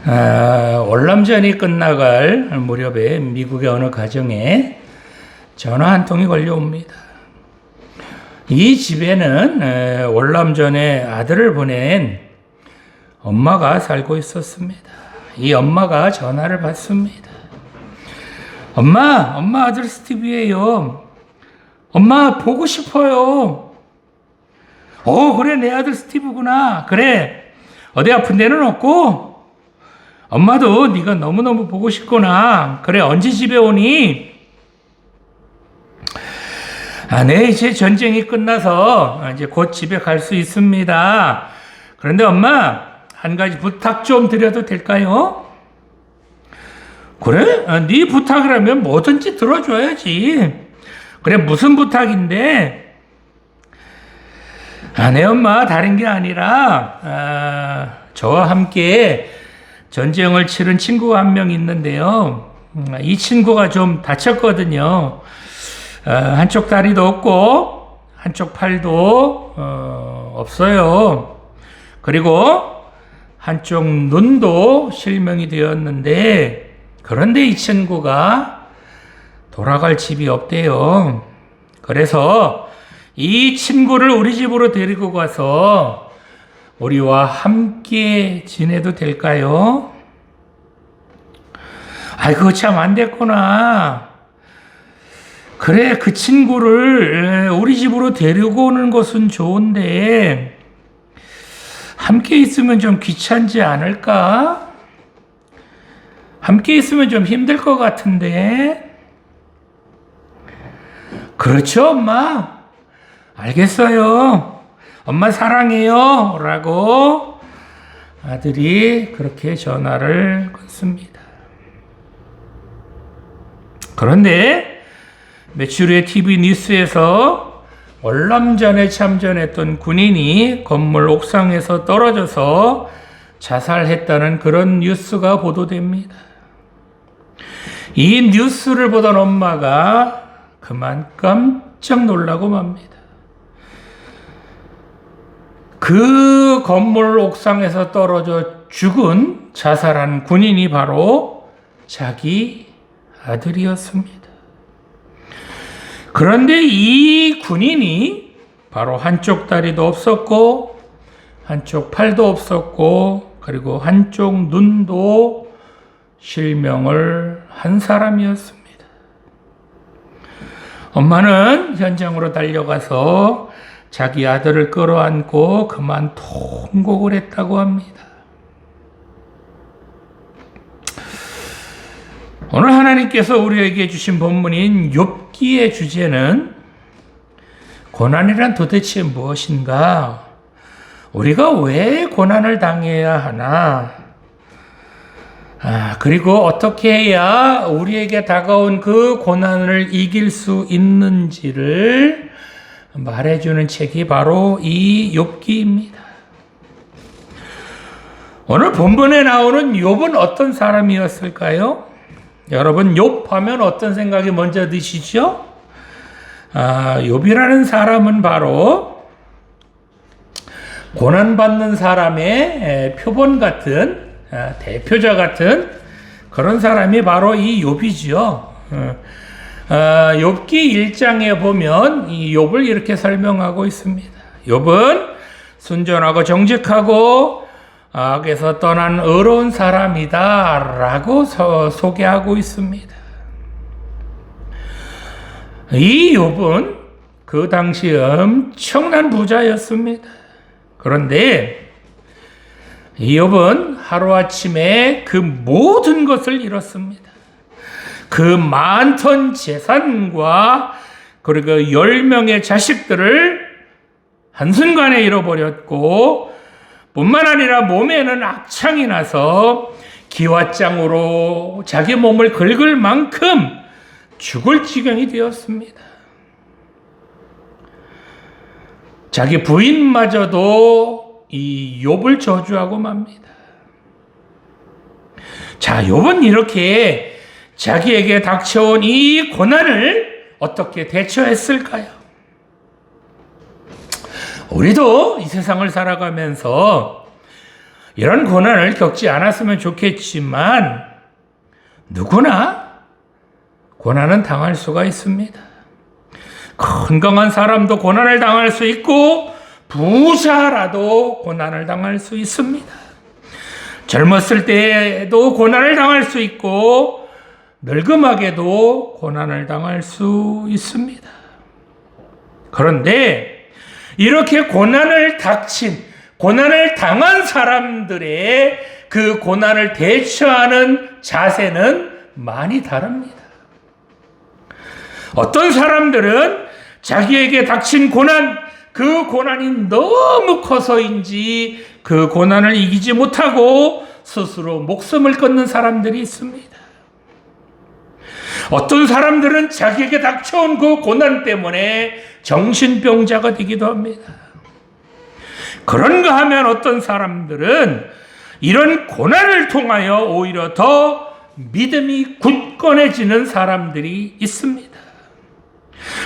월남전이 끝나갈 무렵에 미국의 어느 가정에 전화 한 통이 걸려옵니다. 이 집에는 월남전에 아들을 보낸 엄마가 살고 있었습니다. 이 엄마가 전화를 받습니다. 엄마 아들 스티브예요. 엄마 보고 싶어요. 그래 내 아들 스티브구나. 그래 어디 아픈 데는 없고? 엄마도 네가 너무너무 보고 싶구나. 그래 언제 집에 오니? 네 이제 전쟁이 끝나서 이제 곧 집에 갈 수 있습니다. 그런데 엄마 한 가지 부탁 좀 드려도 될까요? 그래? 네 부탁을 하면 뭐든지 들어줘야지. 그래 무슨 부탁인데? 네 엄마 다른 게 아니라 저와 함께 전쟁을 치른 친구가 한 명 있는데요. 이 친구가 좀 다쳤거든요. 한쪽 다리도 없고 한쪽 팔도 없어요. 그리고 한쪽 눈도 실명이 되었는데 그런데 이 친구가 돌아갈 집이 없대요. 그래서 이 친구를 우리 집으로 데리고 가서 우리와 함께 지내도 될까요? 그거 참 안 됐구나. 그래, 그 친구를 우리 집으로 데리고 오는 것은 좋은데, 함께 있으면 좀 귀찮지 않을까? 함께 있으면 좀 힘들 것 같은데. 그렇죠, 엄마? 알겠어요. 엄마 사랑해요. 라고 아들이 그렇게 전화를 끊습니다. 그런데 며칠 후에 TV 뉴스에서 월남전에 참전했던 군인이 건물 옥상에서 떨어져서 자살했다는 그런 뉴스가 보도됩니다. 이 뉴스를 보던 엄마가 그만 깜짝 놀라고 맙니다. 그 건물 옥상에서 떨어져 죽은 자살한 군인이 바로 자기 아들이었습니다. 그런데 이 군인이 바로 한쪽 다리도 없었고 한쪽 팔도 없었고 그리고 한쪽 눈도 실명을 한 사람이었습니다. 엄마는 현장으로 달려가서 자기 아들을 끌어안고 그만 통곡을 했다고 합니다. 오늘 하나님께서 우리에게 주신 본문인 욥기의 주제는 고난이란 도대체 무엇인가? 우리가 왜 고난을 당해야 하나? 그리고 어떻게 해야 우리에게 다가온 그 고난을 이길 수 있는지를 말해주는 책이 바로 이 욥기입니다. 오늘 본문에 나오는 욥은 어떤 사람이었을까요? 여러분 욥 하면 어떤 생각이 먼저 드시죠? 욥이라는 사람은 바로 고난받는 사람의 표본 같은 대표자 같은 그런 사람이 바로 이 욥이죠. 욥기 1장에 보면 이 욥을 이렇게 설명하고 있습니다. 욥은 순전하고 정직하고 악에서 떠난 의로운 사람이다 라고 소개하고 있습니다. 이 욥은 그 당시 엄청난 부자였습니다. 그런데 이 욥은 하루아침에 그 모든 것을 잃었습니다. 그 많던 재산과 그리고 10명의 자식들을 한순간에 잃어버렸고 뿐만 아니라 몸에는 악창이 나서 기왓장으로 자기 몸을 긁을 만큼 죽을 지경이 되었습니다. 자기 부인마저도 이 욥을 저주하고 맙니다. 자, 욥은 이렇게 자기에게 닥쳐온 이 고난을 어떻게 대처했을까요? 우리도 이 세상을 살아가면서 이런 고난을 겪지 않았으면 좋겠지만 누구나 고난은 당할 수가 있습니다. 건강한 사람도 고난을 당할 수 있고 부자라도 고난을 당할 수 있습니다. 젊었을 때에도 고난을 당할 수 있고 늙음하게도 고난을 당할 수 있습니다. 그런데 이렇게 고난을 당한 사람들의 그 고난을 대처하는 자세는 많이 다릅니다. 어떤 사람들은 자기에게 닥친 고난, 그 고난이 너무 커서인지 그 고난을 이기지 못하고 스스로 목숨을 끊는 사람들이 있습니다. 어떤 사람들은 자기에게 닥쳐온 그 고난 때문에 정신병자가 되기도 합니다. 그런가 하면 어떤 사람들은 이런 고난을 통하여 오히려 더 믿음이 굳건해지는 사람들이 있습니다.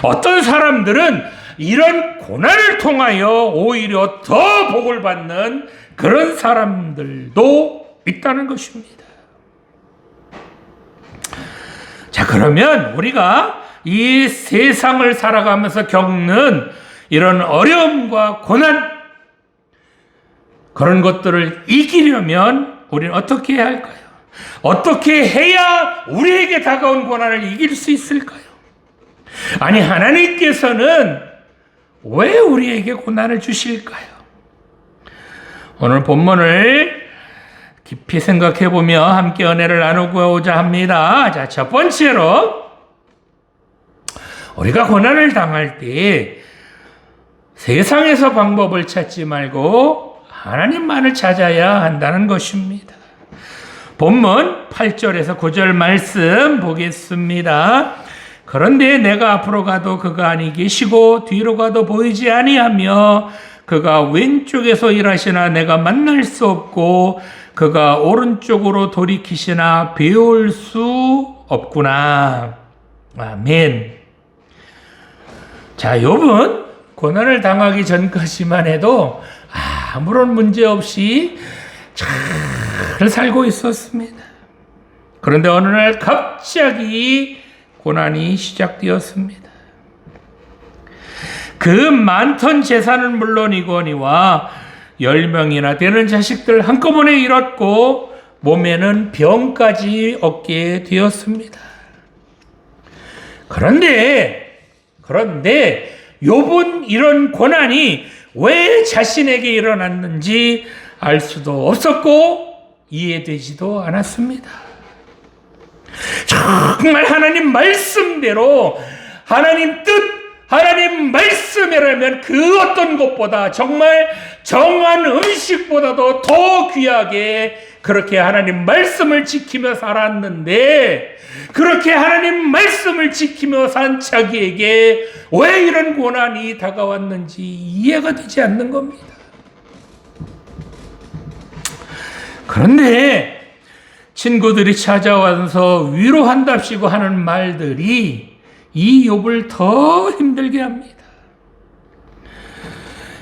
어떤 사람들은 이런 고난을 통하여 오히려 더 복을 받는 그런 사람들도 있다는 것입니다. 자, 그러면 우리가 이 세상을 살아가면서 겪는 이런 어려움과 고난, 그런 것들을 이기려면 우리는 어떻게 해야 할까요? 어떻게 해야 우리에게 다가온 고난을 이길 수 있을까요? 아니, 하나님께서는 왜 우리에게 고난을 주실까요? 오늘 본문을 깊이 생각해 보며 함께 은혜를 나누고자 합니다. 자, 첫 번째로 우리가 고난을 당할 때 세상에서 방법을 찾지 말고 하나님만을 찾아야 한다는 것입니다. 본문 8절에서 9절 말씀 보겠습니다. 그런데 내가 앞으로 가도 그가 아니 계시고 뒤로 가도 보이지 아니하며 그가 왼쪽에서 일하시나 내가 만날 수 없고 그가 오른쪽으로 돌이키시나 배울 수 없구나. 아멘. 자, 욥은 고난을 당하기 전까지만 해도 아무런 문제 없이 잘 살고 있었습니다. 그런데 어느 날 갑자기 고난이 시작되었습니다. 그 많던 재산은 물론이거니와 10명이나 되는 자식들 한꺼번에 잃었고 몸에는 병까지 얻게 되었습니다. 그런데 욥은 이런 고난이 왜 자신에게 일어났는지 알 수도 없었고 이해되지도 않았습니다. 정말 하나님 말씀대로 하나님 뜻, 하나님 말씀이라면 그 어떤 것보다 정말 정한 음식보다도 더 귀하게 그렇게 하나님 말씀을 지키며 살았는데 그렇게 하나님 말씀을 지키며 산 자기에게 왜 이런 고난이 다가왔는지 이해가 되지 않는 겁니다. 그런데 친구들이 찾아와서 위로한답시고 하는 말들이 이 욥을 더 힘들게 합니다.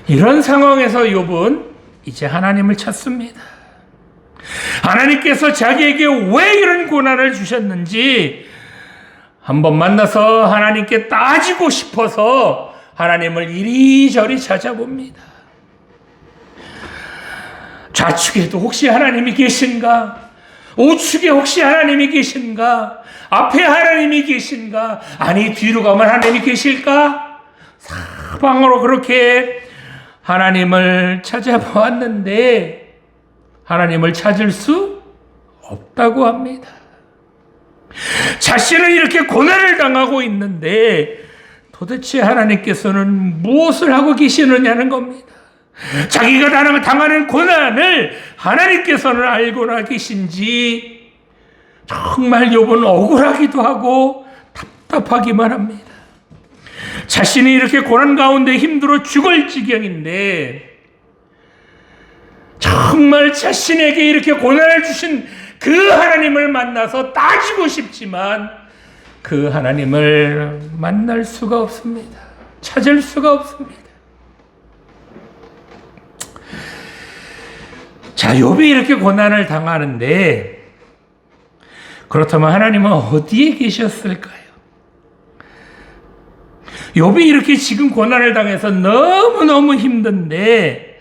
이런 상황에서 욥은 이제 하나님을 찾습니다. 하나님께서 자기에게 왜 이런 고난을 주셨는지 한번 만나서 하나님께 따지고 싶어서 하나님을 이리저리 찾아봅니다. 좌측에도 혹시 하나님이 계신가? 우측에 혹시 하나님이 계신가? 앞에 하나님이 계신가? 아니, 뒤로 가면 하나님이 계실까? 사방으로 그렇게 하나님을 찾아보았는데 하나님을 찾을 수 없다고 합니다. 자신은 이렇게 고난을 당하고 있는데 도대체 하나님께서는 무엇을 하고 계시느냐는 겁니다. 자기가 당하는 고난을 하나님께서는 알고나 계신지 정말 욥은 억울하기도 하고 답답하기만 합니다. 자신이 이렇게 고난 가운데 힘들어 죽을 지경인데 정말 자신에게 이렇게 고난을 주신 그 하나님을 만나서 따지고 싶지만 그 하나님을 만날 수가 없습니다. 찾을 수가 없습니다. 자, 욥이 이렇게 고난을 당하는데 그렇다면 하나님은 어디에 계셨을까요? 욥이 이렇게 지금 고난을 당해서 너무너무 힘든데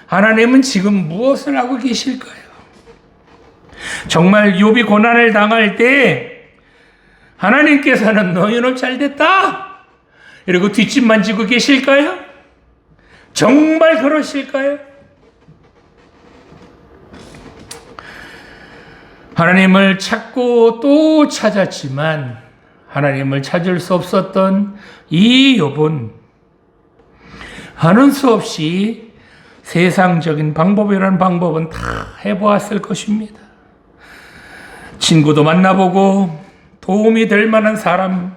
하나님은 지금 무엇을 하고 계실까요? 정말 욥이 고난을 당할 때 하나님께서는 너희는 잘됐다 이러고 뒷짐만 지고 계실까요? 정말 그러실까요? 하나님을 찾고 또 찾았지만 하나님을 찾을 수 없었던 이 욥은 하는 수 없이 세상적인 방법이라는 방법은 다 해보았을 것입니다. 친구도 만나보고 도움이 될 만한 사람,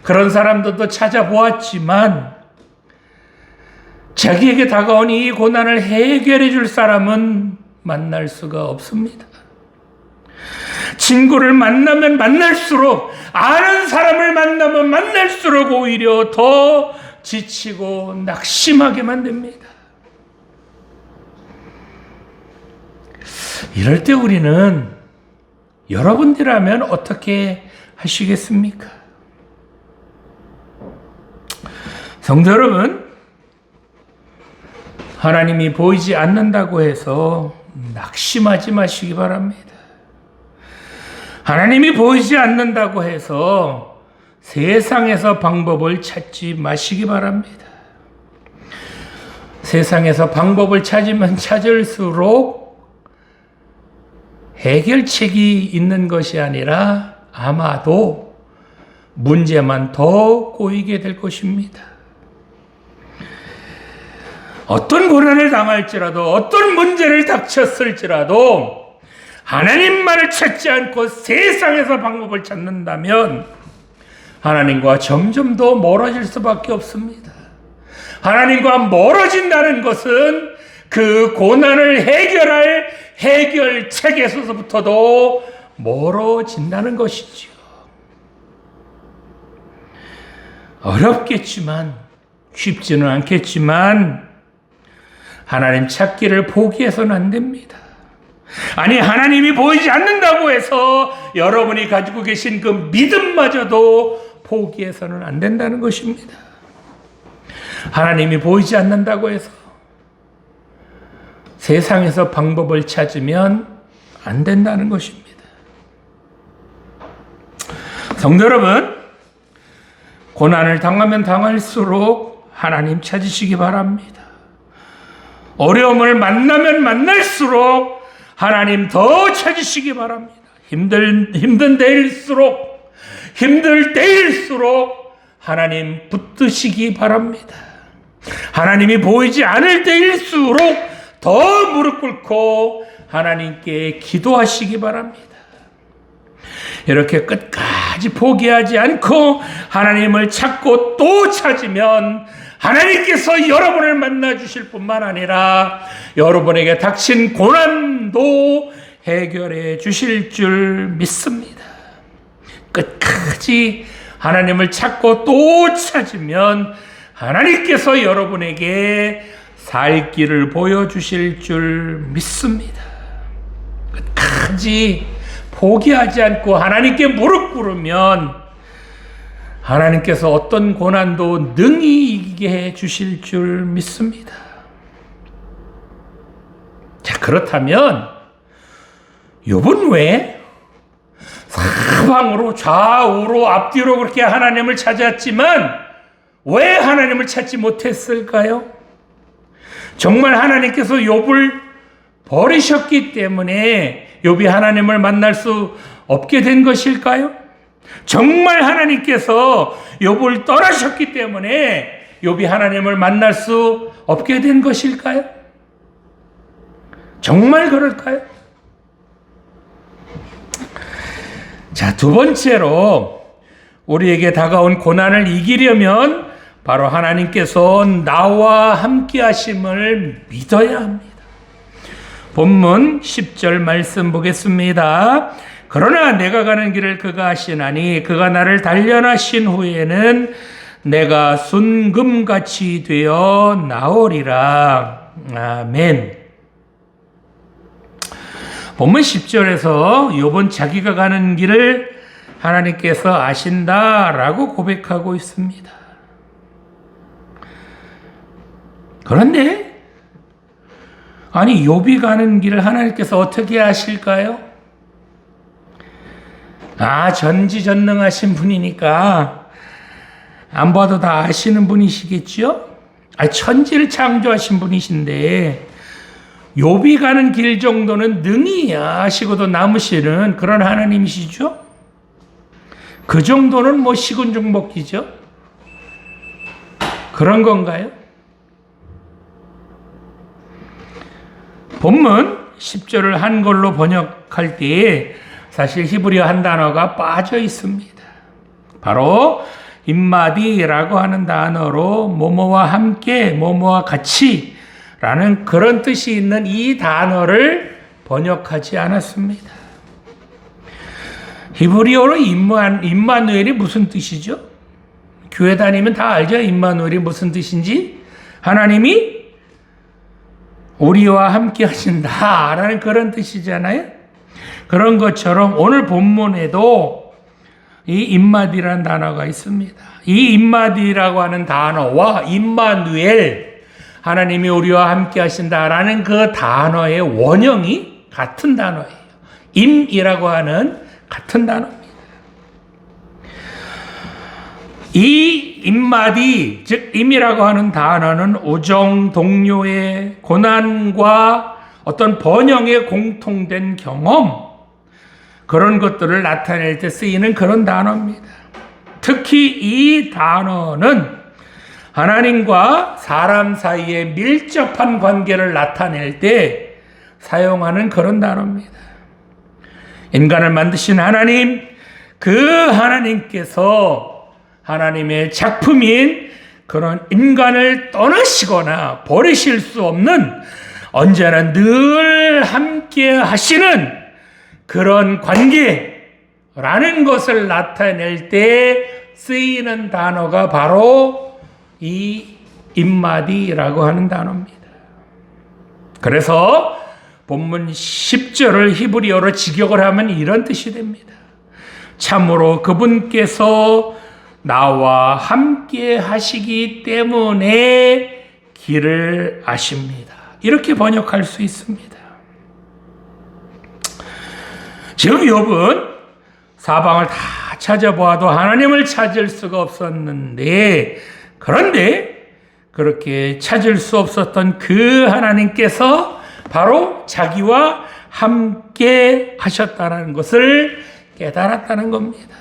그런 사람들도 찾아보았지만 자기에게 다가온 이 고난을 해결해 줄 사람은 만날 수가 없습니다. 친구를 만나면 만날수록, 아는 사람을 만나면 만날수록 오히려 더 지치고 낙심하게 만듭니다. 이럴 때 우리는 여러분들이라면 어떻게 하시겠습니까? 성도 여러분, 하나님이 보이지 않는다고 해서 낙심하지 마시기 바랍니다. 하나님이 보이지 않는다고 해서 세상에서 방법을 찾지 마시기 바랍니다. 세상에서 방법을 찾으면 찾을수록 해결책이 있는 것이 아니라 아마도 문제만 더 꼬이게 될 것입니다. 어떤 고난을 당할지라도, 어떤 문제를 닥쳤을지라도 하나님만을 찾지 않고 세상에서 방법을 찾는다면 하나님과 점점 더 멀어질 수밖에 없습니다. 하나님과 멀어진다는 것은 그 고난을 해결할 해결책에서부터도 멀어진다는 것이죠. 어렵겠지만, 쉽지는 않겠지만 하나님 찾기를 포기해서는 안 됩니다. 아니, 하나님이 보이지 않는다고 해서 여러분이 가지고 계신 그 믿음마저도 포기해서는 안 된다는 것입니다. 하나님이 보이지 않는다고 해서 세상에서 방법을 찾으면 안 된다는 것입니다. 성도 여러분, 고난을 당하면 당할수록 하나님 찾으시기 바랍니다. 어려움을 만나면 만날수록 하나님 더 찾으시기 바랍니다. 힘들 때일수록 하나님 붙드시기 바랍니다. 하나님이 보이지 않을 때일수록 더 무릎 꿇고 하나님께 기도하시기 바랍니다. 이렇게 끝까지 포기하지 않고 하나님을 찾고 또 찾으면 하나님께서 여러분을 만나 주실 뿐만 아니라 여러분에게 닥친 고난도 해결해 주실 줄 믿습니다. 끝까지 하나님을 찾고 또 찾으면 하나님께서 여러분에게 살 길을 보여주실 줄 믿습니다. 끝까지 포기하지 않고 하나님께 무릎 꿇으면 하나님께서 어떤 고난도 능히 이기게 해 주실 줄 믿습니다. 자, 그렇다면 욥은 왜 사방으로 좌우로 앞뒤로 그렇게 하나님을 찾았지만 왜 하나님을 찾지 못했을까요? 정말 하나님께서 욥을 버리셨기 때문에 욥이 하나님을 만날 수 없게 된 것일까요? 정말 하나님께서 욥을 떠나셨기 때문에 욥이 하나님을 만날 수 없게 된 것일까요? 정말 그럴까요? 자, 두 번째로 우리에게 다가온 고난을 이기려면 바로 하나님께서 나와 함께 하심을 믿어야 합니다. 본문 10절 말씀 보겠습니다. 그러나 내가 가는 길을 그가 아시나니 그가 나를 단련하신 후에는 내가 순금같이 되어 나오리라. 아멘. 본문 10절에서 욥은 자기가 가는 길을 하나님께서 아신다라고 고백하고 있습니다. 그런데 아니 욥이 가는 길을 하나님께서 어떻게 아실까요? 전지전능하신 분이니까 안 봐도 다 아시는 분이시겠죠? 천지를 창조하신 분이신데 욥이 가는 길 정도는 능히 아시고도 남으시는 그런 하나님이시죠? 그 정도는 뭐 시군중복이죠? 그런 건가요? 본문 10절을 한글로 번역할 때에 사실 히브리어 한 단어가 빠져 있습니다. 바로 임마디라고 하는 단어로 뭐뭐와 함께, 뭐뭐와 같이 라는 그런 뜻이 있는 이 단어를 번역하지 않았습니다. 히브리어로 임마누엘이 무슨 뜻이죠? 교회 다니면 다 알죠? 임마누엘이 무슨 뜻인지? 하나님이 우리와 함께 하신다라는 그런 뜻이잖아요. 그런 것처럼 오늘 본문에도 이 임마디라는 단어가 있습니다. 이 임마디라고 하는 단어와 임마누엘, 하나님이 우리와 함께 하신다라는 그 단어의 원형이 같은 단어예요. 임이라고 하는 같은 단어입니다. 이 임마디, 즉 임이라고 하는 단어는 우정, 동료의 고난과 어떤 번영의 공통된 경험, 그런 것들을 나타낼 때 쓰이는 그런 단어입니다. 특히 이 단어는 하나님과 사람 사이의 밀접한 관계를 나타낼 때 사용하는 그런 단어입니다. 인간을 만드신 하나님, 그 하나님께서 하나님의 작품인 그런 인간을 떠나시거나 버리실 수 없는 언제나 늘 함께 하시는 그런 관계라는 것을 나타낼 때 쓰이는 단어가 바로 이 임마디라고 하는 단어입니다. 그래서 본문 10절을 히브리어로 직역을 하면 이런 뜻이 됩니다. 참으로 그분께서 나와 함께 하시기 때문에 길을 아십니다. 이렇게 번역할 수 있습니다. 지금 욥은 사방을 다 찾아보아도 하나님을 찾을 수가 없었는데, 그런데 그렇게 찾을 수 없었던 그 하나님께서 바로 자기와 함께 하셨다는 것을 깨달았다는 겁니다.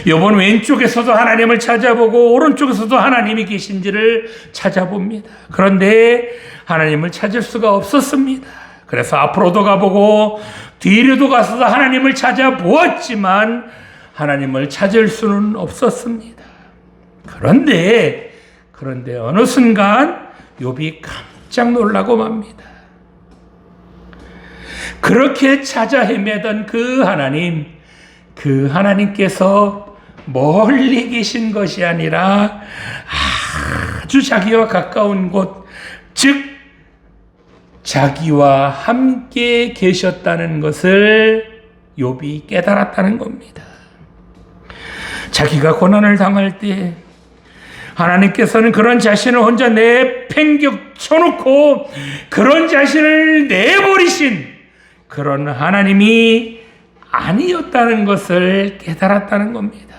욥은 왼쪽에서도 하나님을 찾아보고 오른쪽에서도 하나님이 계신지를 찾아봅니다. 그런데 하나님을 찾을 수가 없었습니다. 그래서 앞으로도 가보고 뒤로도 가서도 하나님을 찾아보았지만 하나님을 찾을 수는 없었습니다. 그런데 어느 순간 욥이 깜짝 놀라고 맙니다. 그렇게 찾아 헤매던 그 하나님께서 멀리 계신 것이 아니라 아주 자기와 가까운 곳, 즉 자기와 함께 계셨다는 것을 욥이 깨달았다는 겁니다. 자기가 고난을 당할 때 하나님께서는 그런 자신을 혼자 내팽겨쳐놓고 그런 자신을 내버리신 그런 하나님이 아니었다는 것을 깨달았다는 겁니다.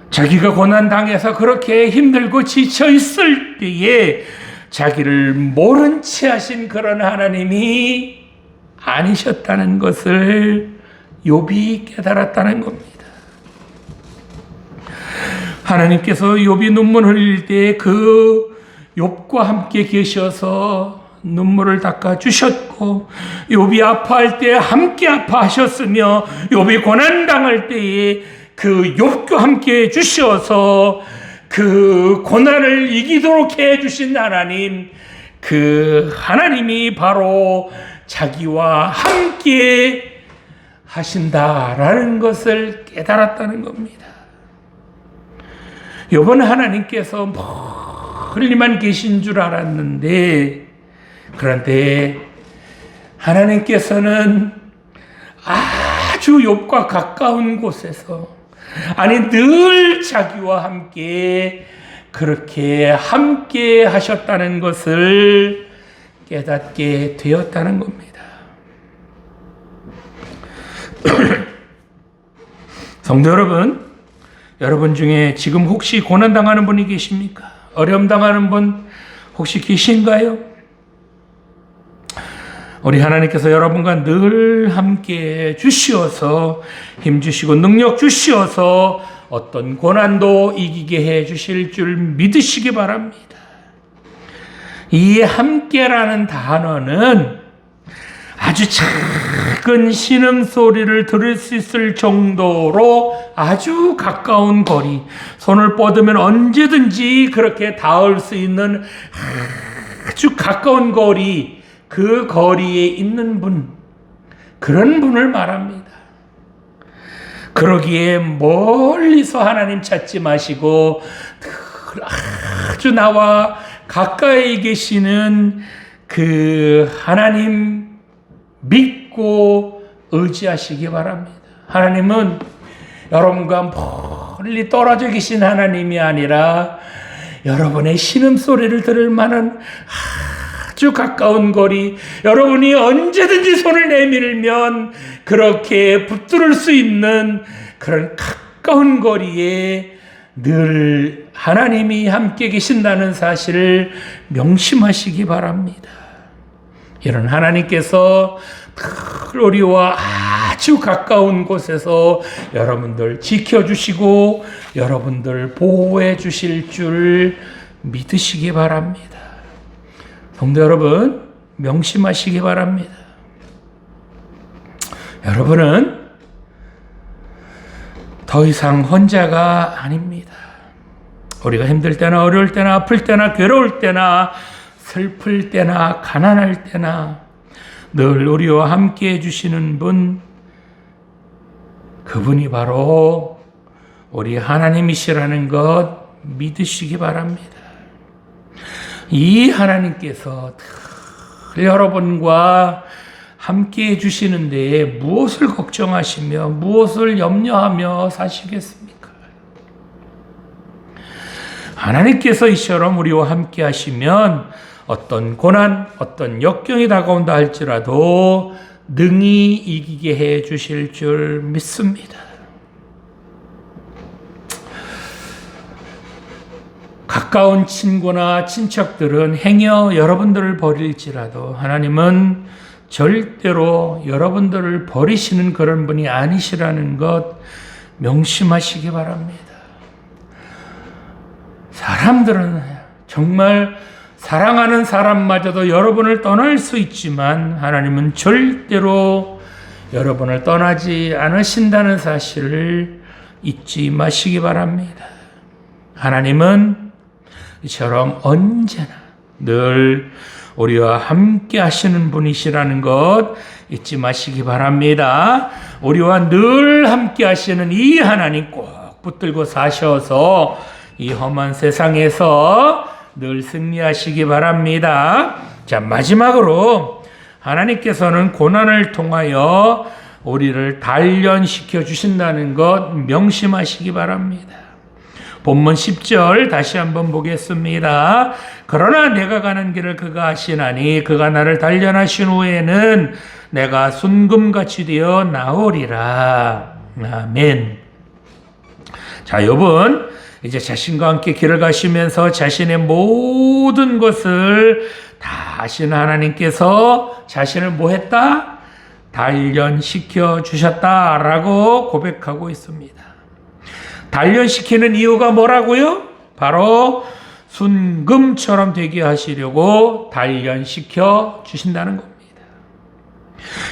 자기가 고난당해서 그렇게 힘들고 지쳐 있을 때에 자기를 모른 채 하신 그런 하나님이 아니셨다는 것을 욥이 깨달았다는 겁니다. 하나님께서 욥이 눈물 흘릴 때 그 욥과 함께 계셔서 눈물을 닦아 주셨고, 욥이 아파할 때 함께 아파하셨으며, 욥이 고난 당할 때에 그 욥과 함께 해 주셔서 그 고난을 이기도록 해 주신 하나님, 그 하나님이 바로 자기와 함께 하신다라는 것을 깨달았다는 겁니다. 욥은 하나님께서 멀리만 계신 줄 알았는데 그런데 하나님께서는 아주 욥과 가까운 곳에서, 아니 늘 자기와 함께 그렇게 함께 하셨다는 것을 깨닫게 되었다는 겁니다. 성도 여러분, 여러분 중에 지금 혹시 고난당하는 분이 계십니까? 어려움 당하는 분 혹시 계신가요? 우리 하나님께서 여러분과 늘 함께 주시어서 힘 주시고 능력 주시어서 어떤 고난도 이기게 해 주실 줄 믿으시기 바랍니다. 이 함께라는 단어는 아주 작은 신음소리를 들을 수 있을 정도로 아주 가까운 거리, 손을 뻗으면 언제든지 그렇게 닿을 수 있는 아주 가까운 거리, 그 거리에 있는 분, 그런 분을 말합니다. 그러기에 멀리서 하나님 찾지 마시고 아주 나와 가까이 계시는 그 하나님 믿고 의지하시기 바랍니다. 하나님은 여러분과 멀리 떨어져 계신 하나님이 아니라 여러분의 신음소리를 들을 만한 아주 가까운 거리, 여러분이 언제든지 손을 내밀면 그렇게 붙들을 수 있는 그런 가까운 거리에 늘 하나님이 함께 계신다는 사실을 명심하시기 바랍니다. 이런 하나님께서 늘 우리와 아주 가까운 곳에서 여러분들 지켜주시고 여러분들 보호해 주실 줄 믿으시기 바랍니다. 성도 여러분, 명심하시기 바랍니다. 여러분은 더 이상 혼자가 아닙니다. 우리가 힘들 때나 어려울 때나 아플 때나 괴로울 때나 슬플 때나 가난할 때나 늘 우리와 함께 해주시는 분, 그분이 바로 우리 하나님이시라는 것 믿으시기 바랍니다. 이 하나님께서 늘 여러분과 함께 해주시는 데에 무엇을 걱정하시며 무엇을 염려하며 사시겠습니까? 하나님께서 이처럼 우리와 함께 하시면 어떤 고난, 어떤 역경이 다가온다 할지라도 능히 이기게 해 주실 줄 믿습니다. 가까운 친구나 친척들은 행여 여러분들을 버릴지라도 하나님은 절대로 여러분들을 버리시는 그런 분이 아니시라는 것 명심하시기 바랍니다. 사람들은 정말 사랑하는 사람마저도 여러분을 떠날 수 있지만 하나님은 절대로 여러분을 떠나지 않으신다는 사실을 잊지 마시기 바랍니다. 하나님은 이처럼 언제나 늘 우리와 함께 하시는 분이시라는 것 잊지 마시기 바랍니다. 우리와 늘 함께 하시는 이 하나님 꼭 붙들고 사셔서 이 험한 세상에서 늘 승리하시기 바랍니다. 자, 마지막으로 하나님께서는 고난을 통하여 우리를 단련시켜 주신다는 것 명심하시기 바랍니다. 본문 10절 다시 한번 보겠습니다. 그러나 내가 가는 길을 그가 아시나니 그가 나를 단련하신 후에는 내가 순금같이 되어 나오리라. 아멘. 자, 욥은 이제 자신과 함께 길을 가시면서 자신의 모든 것을 다 아시는 하나님께서 자신을 뭐 했다? 단련시켜 주셨다라고 고백하고 있습니다. 단련시키는 이유가 뭐라고요? 바로 순금처럼 되게 하시려고 단련시켜 주신다는 겁니다.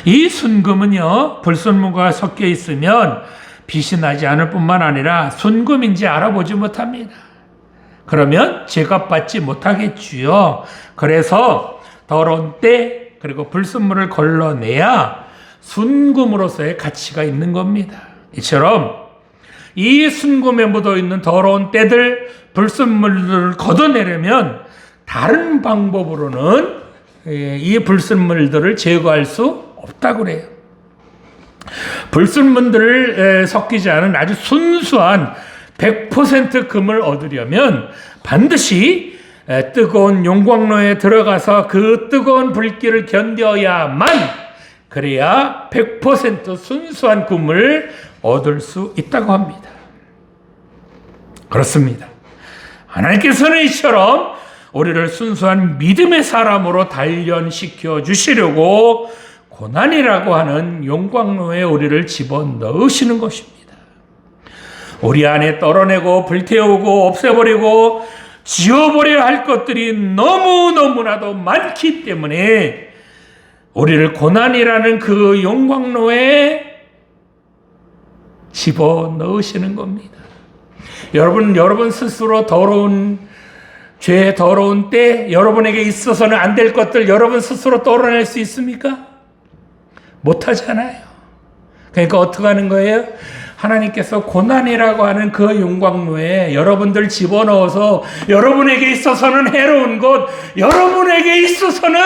이 순금은요, 불순물과 섞여 있으면 빛이 나지 않을 뿐만 아니라 순금인지 알아보지 못합니다. 그러면 제값받지 못하겠지요. 그래서 더러운 때 그리고 불순물을 걸러내야 순금으로서의 가치가 있는 겁니다. 이처럼 이 순금에 묻어있는 더러운 때들, 불순물들을 걷어내려면 다른 방법으로는 이 불순물들을 제거할 수 없다고 그래요. 불순물들을 섞이지 않은 아주 순수한 100% 금을 얻으려면 반드시 뜨거운 용광로에 들어가서 그 뜨거운 불길을 견뎌야만, 그래야 100% 순수한 금을 얻을 수 있다고 합니다. 그렇습니다. 하나님께서는 이처럼 우리를 순수한 믿음의 사람으로 단련시켜 주시려고 고난이라고 하는 용광로에 우리를 집어넣으시는 것입니다. 우리 안에 떨어내고 불태우고 없애버리고 지워버려야 할 것들이 너무너무나도 많기 때문에 우리를 고난이라는 그 용광로에 집어넣으시는 겁니다. 여러분 스스로 죄 더러운 때 여러분에게 있어서는 안 될 것들 여러분 스스로 떨어낼 수 있습니까? 못하잖아요. 그러니까 어떻게 하는 거예요? 하나님께서 고난이라고 하는 그 용광로에 여러분들 집어넣어서 여러분에게 있어서는 해로운 것, 여러분에게 있어서는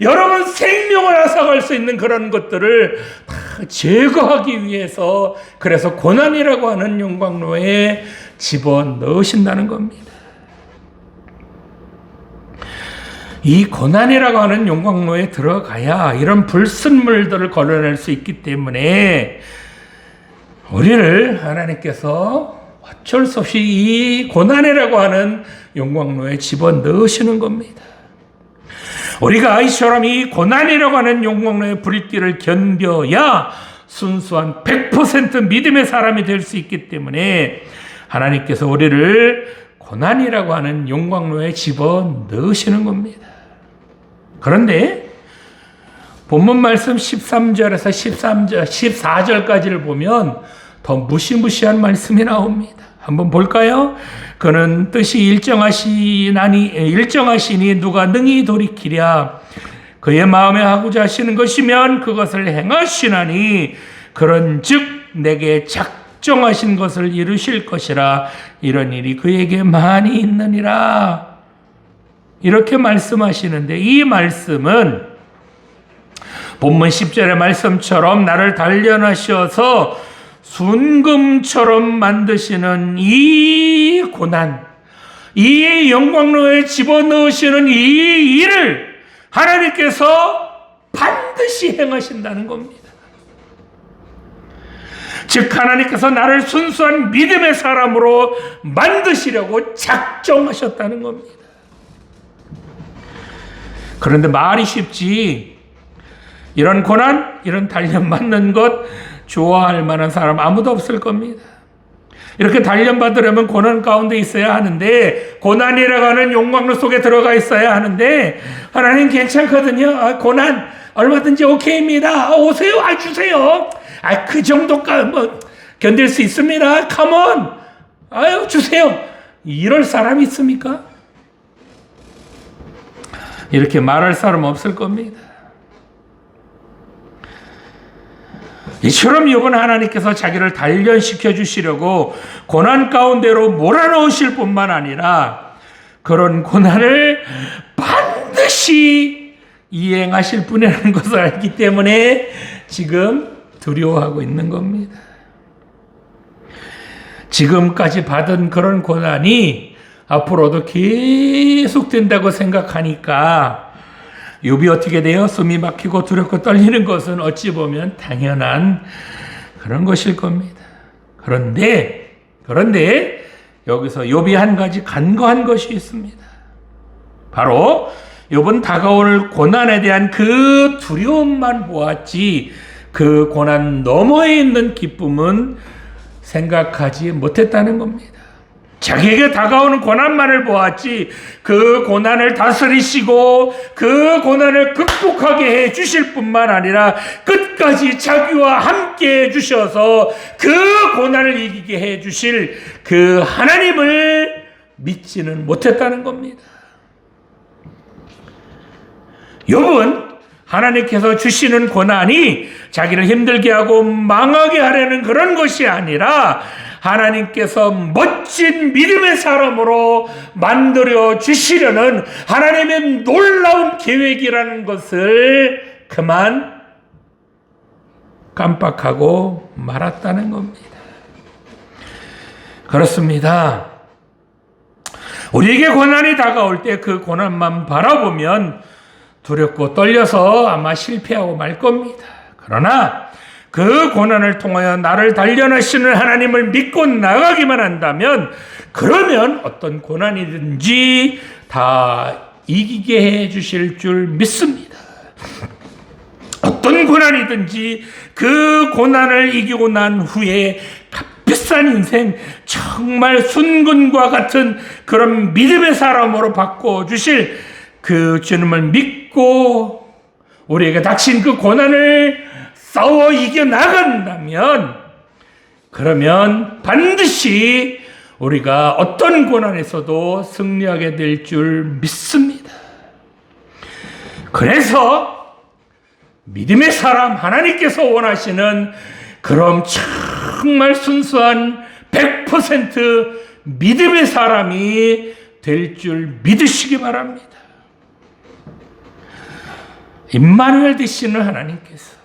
여러분 생명을 앗아갈 수 있는 그런 것들을 다 제거하기 위해서, 그래서 고난이라고 하는 용광로에 집어넣으신다는 겁니다. 이 고난이라고 하는 용광로에 들어가야 이런 불순물들을 걸러낼 수 있기 때문에 우리를 하나님께서 어쩔 수 없이 이 고난이라고 하는 용광로에 집어넣으시는 겁니다. 우리가 이처럼 이 고난이라고 하는 용광로의 불길을 견뎌야 순수한 100% 믿음의 사람이 될 수 있기 때문에 하나님께서 우리를 고난이라고 하는 용광로에 집어넣으시는 겁니다. 그런데 본문 말씀 13절에서 14절까지를 보면 더 무시무시한 말씀이 나옵니다. 한번 볼까요? 그는 뜻이 일정하시니 누가 능히 돌이키랴. 그의 마음에 하고자 하시는 것이면 그것을 행하시나니 그런즉 내게 작정하신 것을 이루실 것이라. 이런 일이 그에게 많이 있느니라. 이렇게 말씀하시는데, 이 말씀은 본문 10절의 말씀처럼 나를 단련하셔서 순금처럼 만드시는 이 고난, 이 영광로에 집어넣으시는 이 일을 하나님께서 반드시 행하신다는 겁니다. 즉 하나님께서 나를 순수한 믿음의 사람으로 만드시려고 작정하셨다는 겁니다. 그런데 말이 쉽지, 이런 고난, 이런 단련 받는 것 좋아할 만한 사람 아무도 없을 겁니다. 이렇게 단련 받으려면 고난 가운데 있어야 하는데, 고난이라고 하는 용광로 속에 들어가 있어야 하는데, 하나님 괜찮거든요. 고난 얼마든지 오케이입니다. 오세요. 주세요. 그 정도까지 견딜 수 있습니다. 컴온. 주세요. 이럴 사람이 있습니까? 이렇게 말할 사람 없을 겁니다. 이처럼 이번 하나님께서 자기를 단련시켜 주시려고 고난 가운데로 몰아넣으실 뿐만 아니라 그런 고난을 반드시 이행하실 분이라는 것을 알기 때문에 지금 두려워하고 있는 겁니다. 지금까지 받은 그런 고난이 앞으로도 계속된다고 생각하니까 욥이 어떻게 돼요? 숨이 막히고 두렵고 떨리는 것은 어찌 보면 당연한 그런 것일 겁니다. 그런데 여기서 욥이 한 가지 간과한 것이 있습니다. 바로 욥은 다가올 고난에 대한 그 두려움만 보았지 그 고난 너머에 있는 기쁨은 생각하지 못했다는 겁니다. 자기에게 다가오는 고난만을 보았지 그 고난을 다스리시고 그 고난을 극복하게 해 주실 뿐만 아니라 끝까지 자기와 함께 해 주셔서 그 고난을 이기게 해 주실 그 하나님을 믿지는 못했다는 겁니다. 욥은 하나님께서 주시는 고난이 자기를 힘들게 하고 망하게 하려는 그런 것이 아니라 하나님께서 멋진 믿음의 사람으로 만들어 주시려는 하나님의 놀라운 계획이라는 것을 그만 깜빡하고 말았다는 겁니다. 그렇습니다. 우리에게 고난이 다가올 때 그 고난만 바라보면 두렵고 떨려서 아마 실패하고 말 겁니다. 그러나 그 고난을 통하여 나를 단련하시는 하나님을 믿고 나가기만 한다면, 그러면 어떤 고난이든지 다 이기게 해 주실 줄 믿습니다. 어떤 고난이든지 그 고난을 이기고 난 후에 값비싼 인생, 정말 순금과 같은 그런 믿음의 사람으로 바꿔주실 그 주님을 믿고 우리에게 닥친 그 고난을 싸워 이겨나간다면, 그러면 반드시 우리가 어떤 고난에서도 승리하게 될 줄 믿습니다. 그래서 믿음의 사람, 하나님께서 원하시는 그럼 정말 순수한 100% 믿음의 사람이 될 줄 믿으시기 바랍니다. 임마누엘 되시는 하나님께서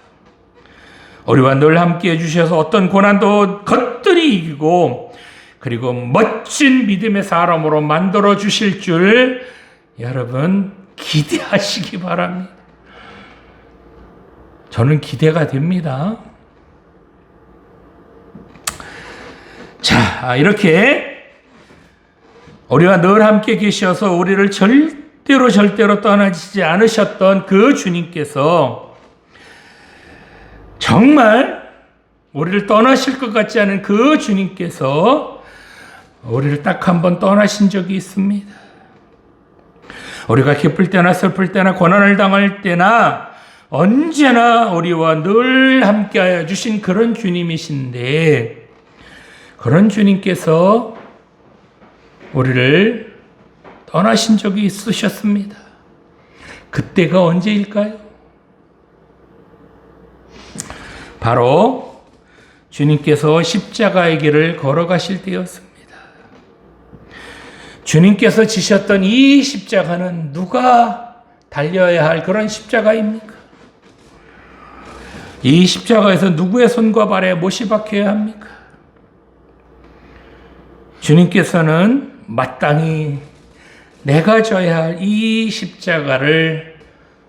우리와 늘 함께 해주셔서 어떤 고난도 거뜬히 이기고, 그리고 멋진 믿음의 사람으로 만들어 주실 줄 여러분 기대하시기 바랍니다. 저는 기대가 됩니다. 자, 이렇게 우리와 늘 함께 계셔서 우리를 절대로 떠나지 않으셨던 그 주님께서, 정말 우리를 떠나실 것 같지 않은 그 주님께서 우리를 딱 한 번 떠나신 적이 있습니다. 우리가 기쁠 때나 슬플 때나 고난을 당할 때나 언제나 우리와 늘 함께하여 주신 그런 주님이신데, 그런 주님께서 우리를 떠나신 적이 있으셨습니다. 그때가 언제일까요? 바로 주님께서 십자가의 길을 걸어가실 때였습니다. 주님께서 지셨던 이 십자가는 누가 달려야 할 그런 십자가입니까? 이 십자가에서 누구의 손과 발에 못이 박혀야 합니까? 주님께서는 마땅히 내가 져야 할 이 십자가를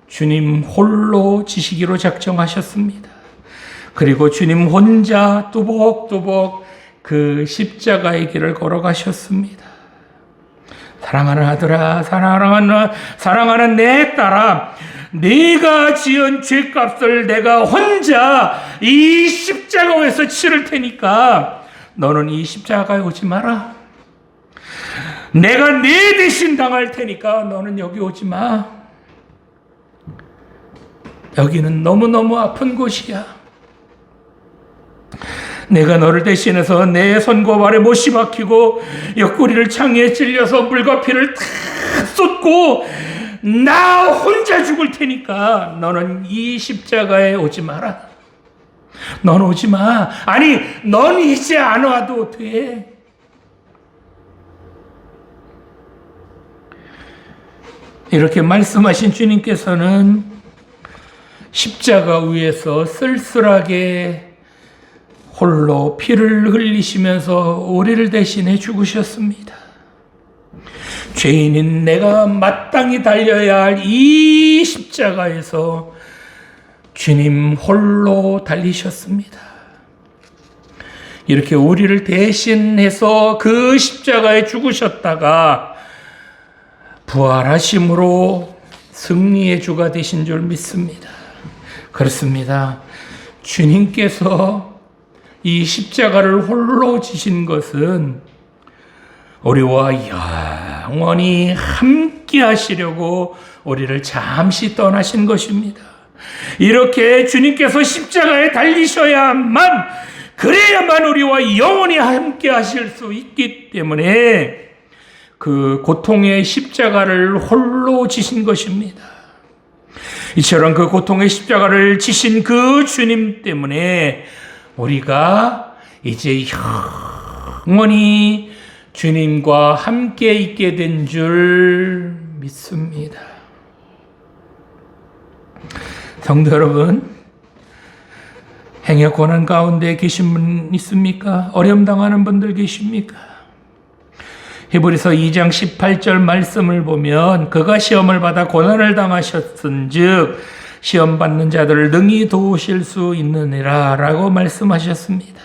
주님 홀로 지시기로 작정하셨습니다. 그리고 주님 혼자 뚜벅뚜벅 그 십자가의 길을 걸어가셨습니다. 사랑하는 아들아, 사랑하는 내 딸아, 네가 지은 죄값을 내가 혼자 이 십자가에서 치를 테니까 너는 이 십자가에 오지 마라. 내가 네 대신 당할 테니까 너는 여기 오지 마. 여기는 너무너무 아픈 곳이야. 내가 너를 대신해서 내 손과 발에 못이 박히고 옆구리를 창에 찔려서 물과 피를 다 쏟고 나 혼자 죽을 테니까 너는 이 십자가에 오지 마라. 넌 오지 마. 아니, 넌 이제 안 와도 돼. 이렇게 말씀하신 주님께서는 십자가 위에서 쓸쓸하게 홀로 피를 흘리시면서 우리를 대신해 죽으셨습니다. 죄인인 내가 마땅히 달려야 할 이 십자가에서 주님 홀로 달리셨습니다. 이렇게 우리를 대신해서 그 십자가에 죽으셨다가 부활하심으로 승리의 주가 되신 줄 믿습니다. 그렇습니다. 주님께서 이 십자가를 홀로 지신 것은 우리와 영원히 함께 하시려고 우리를 잠시 떠나신 것입니다. 이렇게 주님께서 십자가에 달리셔야만, 그래야만 우리와 영원히 함께 하실 수 있기 때문에 그 고통의 십자가를 홀로 지신 것입니다. 이처럼 그 고통의 십자가를 지신 그 주님 때문에 우리가 이제 영원히 주님과 함께 있게 된 줄 믿습니다. 성도 여러분, 행여 고난 가운데 계신 분 있습니까? 어려움 당하는 분들 계십니까? 히브리서 2장 18절 말씀을 보면 그가 시험을 받아 고난을 당하셨은즉 시험 받는 자들을 능히 도우실 수 있느니라 라고 말씀하셨습니다.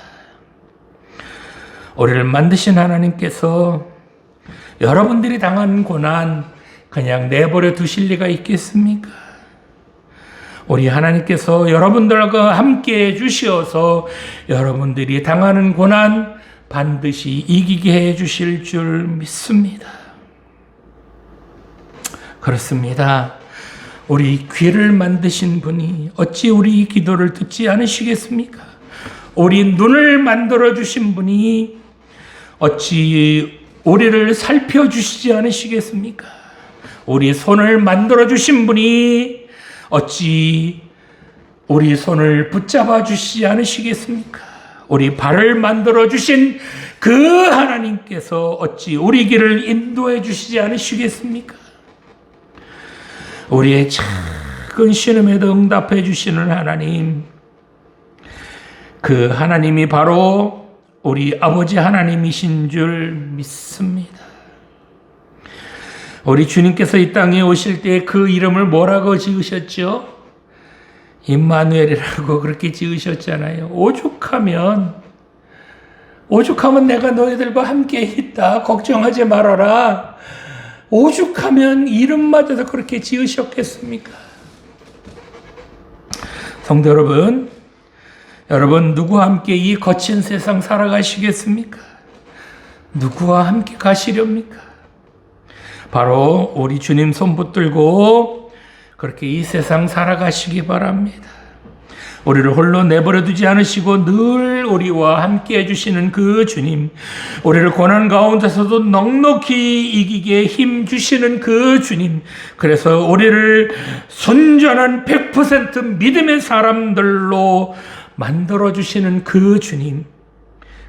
우리를 만드신 하나님께서 여러분들이 당한 고난 그냥 내버려 두실 리가 있겠습니까? 우리 하나님께서 여러분들과 함께 해주시어서 여러분들이 당하는 고난 반드시 이기게 해주실 줄 믿습니다. 그렇습니다. 우리 귀를 만드신 분이 어찌 우리 기도를 듣지 않으시겠습니까? 우리 눈을 만들어주신 분이 어찌 우리를 살펴주시지 않으시겠습니까? 우리 손을 만들어주신 분이 어찌 우리 손을 붙잡아 주시지 않으시겠습니까? 우리 발을 만들어 주신 그 하나님께서 어찌 우리 길을 인도해 주시지 않으시겠습니까? 우리의 작은 신음에도 응답해 주시는 하나님, 그 하나님이 바로 우리 아버지 하나님이신 줄 믿습니다. 우리 주님께서 이 땅에 오실 때 그 이름을 뭐라고 지으셨죠? 임마누엘이라고 그렇게 지으셨잖아요. 오죽하면 내가 너희들과 함께 있다. 걱정하지 말아라. 오죽하면 이름마저도 그렇게 지으셨겠습니까? 성도 여러분 누구와 함께 이 거친 세상 살아가시겠습니까? 누구와 함께 가시렵니까? 바로 우리 주님 손 붙들고 그렇게 이 세상 살아가시기 바랍니다. 우리를 홀로 내버려 두지 않으시고 늘 우리와 함께 해주시는 그 주님, 우리를 고난 가운데서도 넉넉히 이기게 힘 주시는 그 주님, 그래서 우리를 순전한 100% 믿음의 사람들로 만들어주시는 그 주님,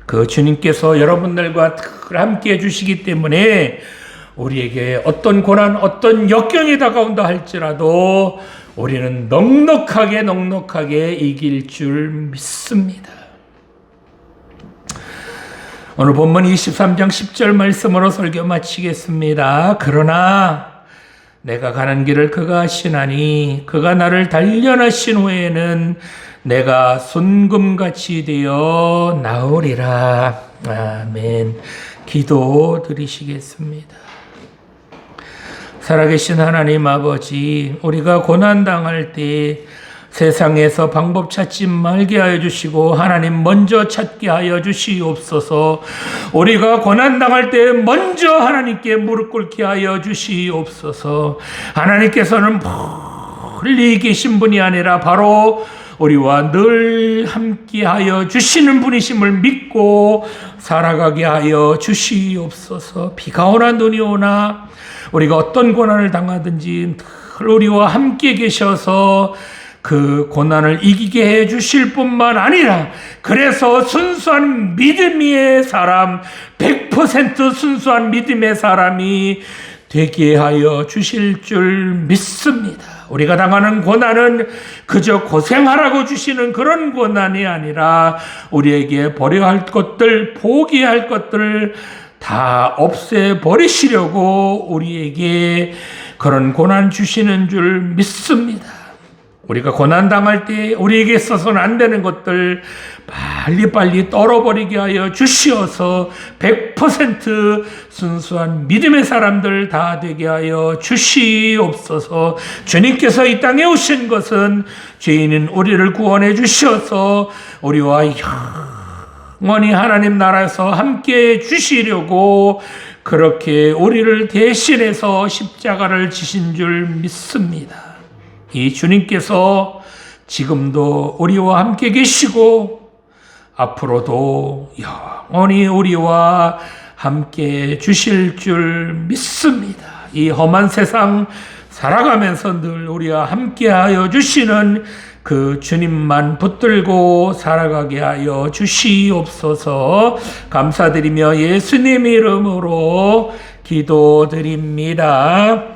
그 주님께서 여러분들과 함께 해주시기 때문에 우리에게 어떤 고난, 어떤 역경이 다가온다 할지라도 우리는 넉넉하게 이길 줄 믿습니다. 오늘 본문 23장 10절 말씀으로 설교 마치겠습니다. 그러나 내가 가는 길을 그가 아시나니 그가 나를 단련하신 후에는 내가 순금같이 되어 나오리라. 아멘. 기도 드리시겠습니다. 살아계신 하나님 아버지, 우리가 고난당할 때 세상에서 방법 찾지 말게 하여 주시고 하나님 먼저 찾게 하여 주시옵소서. 우리가 고난당할 때 먼저 하나님께 무릎 꿇게 하여 주시옵소서. 하나님께서는 멀리 계신 분이 아니라 바로 우리와 늘 함께 하여 주시는 분이심을 믿고 살아가게 하여 주시옵소서. 비가 오나 눈이 오나 우리가 어떤 고난을 당하든지 늘 우리와 함께 계셔서 그 고난을 이기게 해 주실 뿐만 아니라 그래서 순수한 믿음의 사람, 100% 순수한 믿음의 사람이 되게 하여 주실 줄 믿습니다. 우리가 당하는 고난은 그저 고생하라고 주시는 그런 고난이 아니라 우리에게 버려야 할 것들, 포기할 것들을 다 없애버리시려고 우리에게 그런 고난 주시는 줄 믿습니다. 우리가 고난당할 때 우리에게 있어서는 안 되는 것들 빨리빨리 떨어버리게 하여 주시어서 100% 순수한 믿음의 사람들 다 되게 하여 주시옵소서. 주님께서 이 땅에 오신 것은 죄인인 우리를 구원해 주셔서 우리와 영원히 하나님 나라에서 함께 주시려고 그렇게 우리를 대신해서 십자가를 지신 줄 믿습니다. 이 주님께서 지금도 우리와 함께 계시고 앞으로도 영원히 우리와 함께 주실 줄 믿습니다. 이 험한 세상 살아가면서 늘 우리와 함께 하여 주시는 그 주님만 붙들고 살아가게 하여 주시옵소서. 감사드리며 예수님 이름으로 기도드립니다.